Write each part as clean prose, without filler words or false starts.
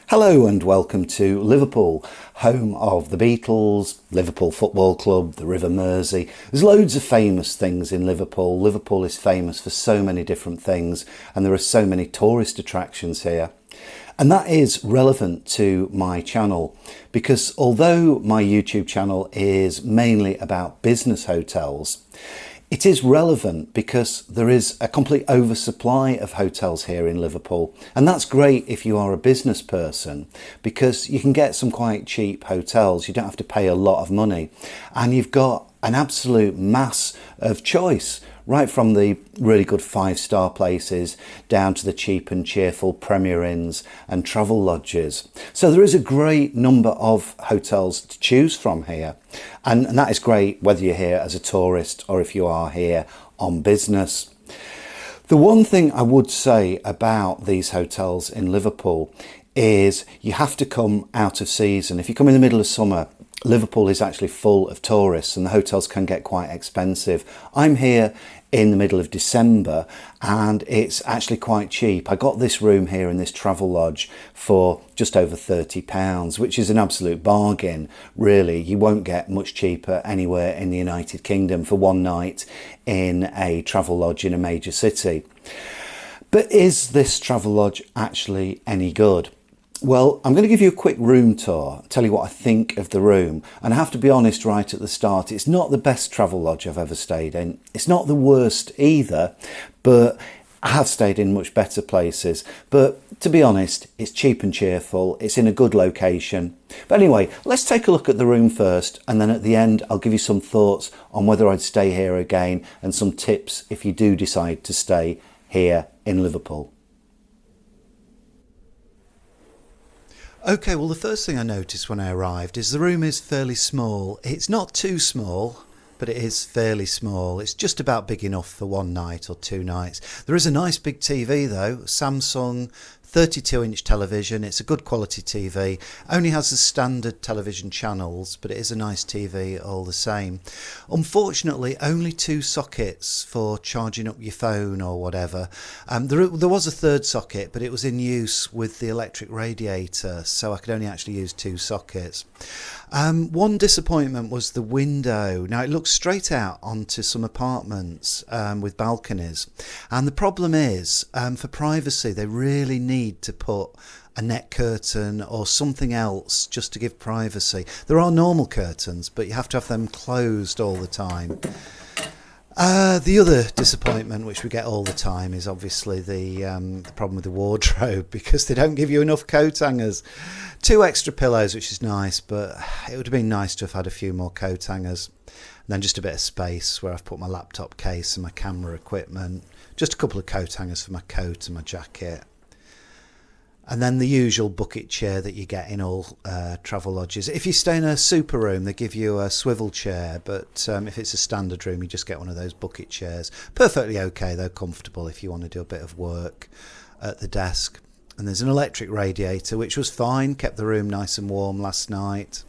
Hello and welcome to Liverpool, home of the Beatles, Liverpool Football Club, the River Mersey. There's loads of famous things in Liverpool. Liverpool is famous for so many different things and there are so many tourist attractions here. And that is relevant to my channel because although my YouTube channel is mainly about business hotels, it is relevant because there is a complete oversupply of hotels here in Liverpool, and that's great if you are a business person because you can get some quite cheap hotels. You don't have to pay a lot of money and you've got an absolute mass of choice, right from the really good 5-star places down to the cheap and cheerful Premier Inns and Travelodges. So there is a great number of hotels to choose from here, and that is great whether you're here as a tourist or if you are here on business. The one thing I would say about these hotels in Liverpool is you have to come out of season. If you come in the middle of summer, Liverpool is actually full of tourists and the hotels can get quite expensive. I'm here in the middle of December and it's actually quite cheap. I got this room here in this Travelodge for just over £30, which is an absolute bargain, really. You won't get much cheaper anywhere in the United Kingdom for one night in a Travelodge in a major city. But is this Travelodge actually any good? Well, I'm going to give you a quick room tour, tell you what I think of the room. And I have to be honest right at the start, it's not the best Travelodge I've ever stayed in. It's not the worst either, but I have stayed in much better places. But to be honest, it's cheap and cheerful. It's in a good location. But anyway, let's take a look at the room first. And then at the end, I'll give you some thoughts on whether I'd stay here again and some tips if you do decide to stay here in Liverpool. Okay, well the first thing I noticed when I arrived is the room is fairly small. It's not too small, but it is fairly small. It's just about big enough for one night or two nights. There is a nice big TV though, Samsung 32-inch television. It's a good quality TV. Only has the standard television channels, but it is a nice TV all the same. Unfortunately, only 2 sockets for charging up your phone or whatever. There was a third socket, but it was in use with the electric radiator, so I could only actually use 2 sockets. One disappointment was the window. Now it looks straight out onto some apartments with balconies, and the problem is for privacy they really need to put a net curtain or something else just to give privacy. There are normal curtains, but you have to have them closed all the time. The other disappointment, which we get all the time, is obviously the problem with the wardrobe, because they don't give you enough coat hangers. 2 extra pillows, which is nice, but it would have been nice to have had a few more coat hangers. And then just a bit of space where I've put my laptop case and my camera equipment. Just a couple of coat hangers for my coat and my jacket. And then the usual bucket chair that you get in all Travelodges. If you stay in a super room, they give you a swivel chair, but if it's a standard room, you just get one of those bucket chairs. Perfectly okay, though, comfortable if you want to do a bit of work at the desk. And there's an electric radiator, which was fine, kept the room nice and warm last night.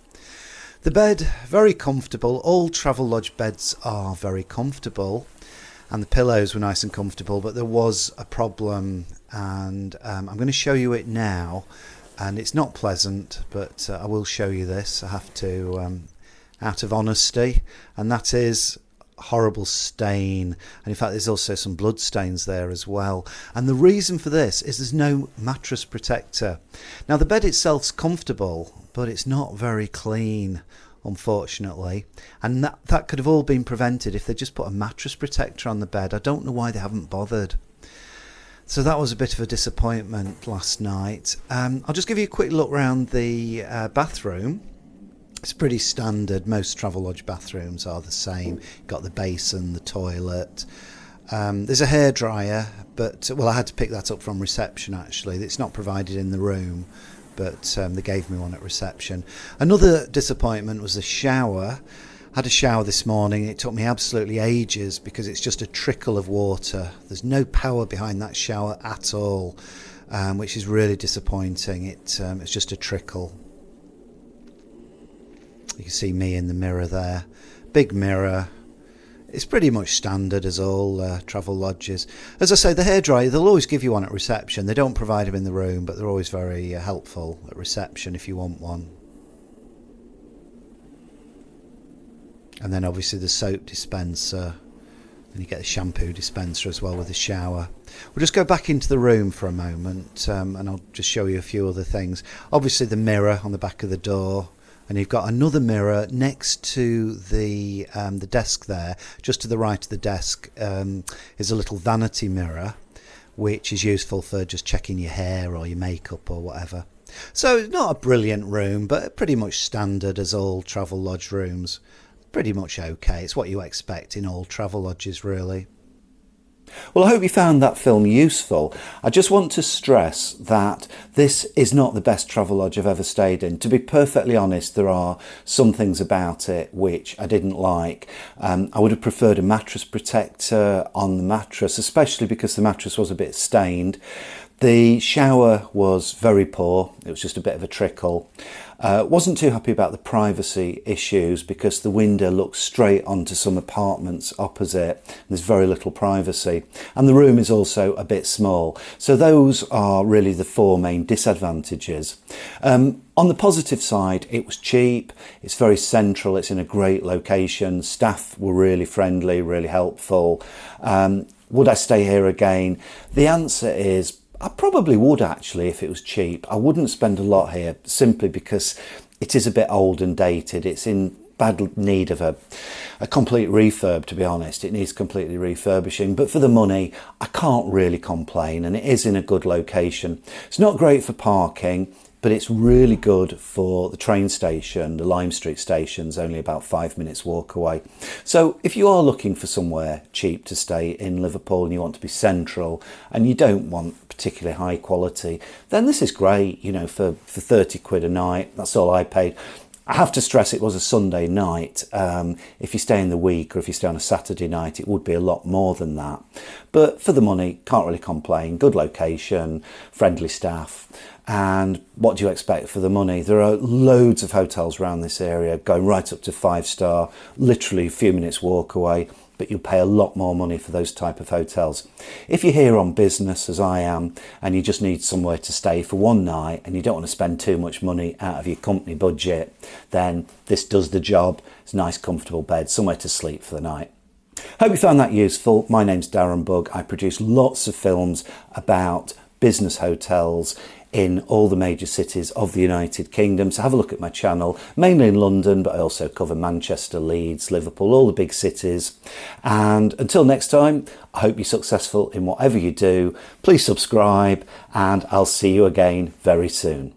The bed, very comfortable. All Travelodge beds are very comfortable. And the pillows were nice and comfortable, but there was a problem, and I'm going to show you it now, and it's not pleasant, but I will show you this. I have to, out of honesty, and that is a horrible stain, and in fact there's also some blood stains there as well. And the reason for this is there's no mattress protector. Now the bed itself's comfortable, but it's not very clean, unfortunately, and that could have all been prevented if they just put a mattress protector on the bed. I don't know why they haven't bothered. So that was a bit of a disappointment last night. I'll just give you a quick look around the bathroom. It's pretty standard. Most Travelodge bathrooms are the same. Got the basin, the toilet. There's a hairdryer, but well, I had to pick that up from reception actually. It's not provided in the room, but they gave me one at reception. Another disappointment was the shower. I had a shower this morning. It took me absolutely ages because it's just a trickle of water. There's no power behind that shower at all, which is really disappointing. It's just a trickle. You can see me in the mirror there. Big mirror. It's pretty much standard as all travel lodges. As I say, the hairdryer, they'll always give you one at reception. They don't provide them in the room, but they're always very helpful at reception if you want one. And then obviously the soap dispenser, and you get the shampoo dispenser as well with the shower. We'll just go back into the room for a moment, and I'll just show you a few other things. Obviously the mirror on the back of the door, and you've got another mirror next to the desk there. Just to the right of the desk is a little vanity mirror, which is useful for just checking your hair or your makeup or whatever. So it's not a brilliant room, but pretty much standard as all Travelodge rooms. Pretty much okay. It's what you expect in all travel lodges, really. Well, I hope you found that film useful. I just want to stress that this is not the best travel lodge I've ever stayed in. To be perfectly honest, there are some things about it which I didn't like. I would have preferred a mattress protector on the mattress, especially because the mattress was a bit stained. The shower was very poor. It was just a bit of a trickle. Wasn't too happy about the privacy issues because the window looks straight onto some apartments opposite. There's very little privacy, and the room is also a bit small. So those are really the four main disadvantages. On the positive side, it was cheap, it's very central, it's in a great location, staff were really friendly, really helpful. Would I stay here again? The answer is I probably would actually if it was cheap. I wouldn't spend a lot here simply because it is a bit old and dated. It's in bad need of a complete refurb, to be honest. It needs completely refurbishing, but for the money I can't really complain, and it is in a good location. It's not great for parking, but it's really good for the train station. The Lime Street station's only about 5 minutes walk away. So if you are looking for somewhere cheap to stay in Liverpool and you want to be central and you don't want particularly high quality, then this is great. You know, for 30 quid a night, that's all I paid. I have to stress it was a Sunday night. If you stay in the week or if you stay on a Saturday night, it would be a lot more than that. But for the money, can't really complain. Good location, friendly staff. And what do you expect for the money? There are loads of hotels around this area going right up to 5-star, literally a few minutes walk away, but you'll pay a lot more money for those type of hotels. If you're here on business, as I am, and you just need somewhere to stay for one night and you don't want to spend too much money out of your company budget, then this does the job. It's a nice comfortable bed, somewhere to sleep for the night. Hope you found that useful. My name's Darren Bugg. I produce lots of films about business hotels in all the major cities of the United Kingdom. So have a look at my channel, mainly in London, but I also cover Manchester, Leeds, Liverpool, all the big cities. And until next time, I hope you're successful in whatever you do. Please subscribe, and I'll see you again very soon.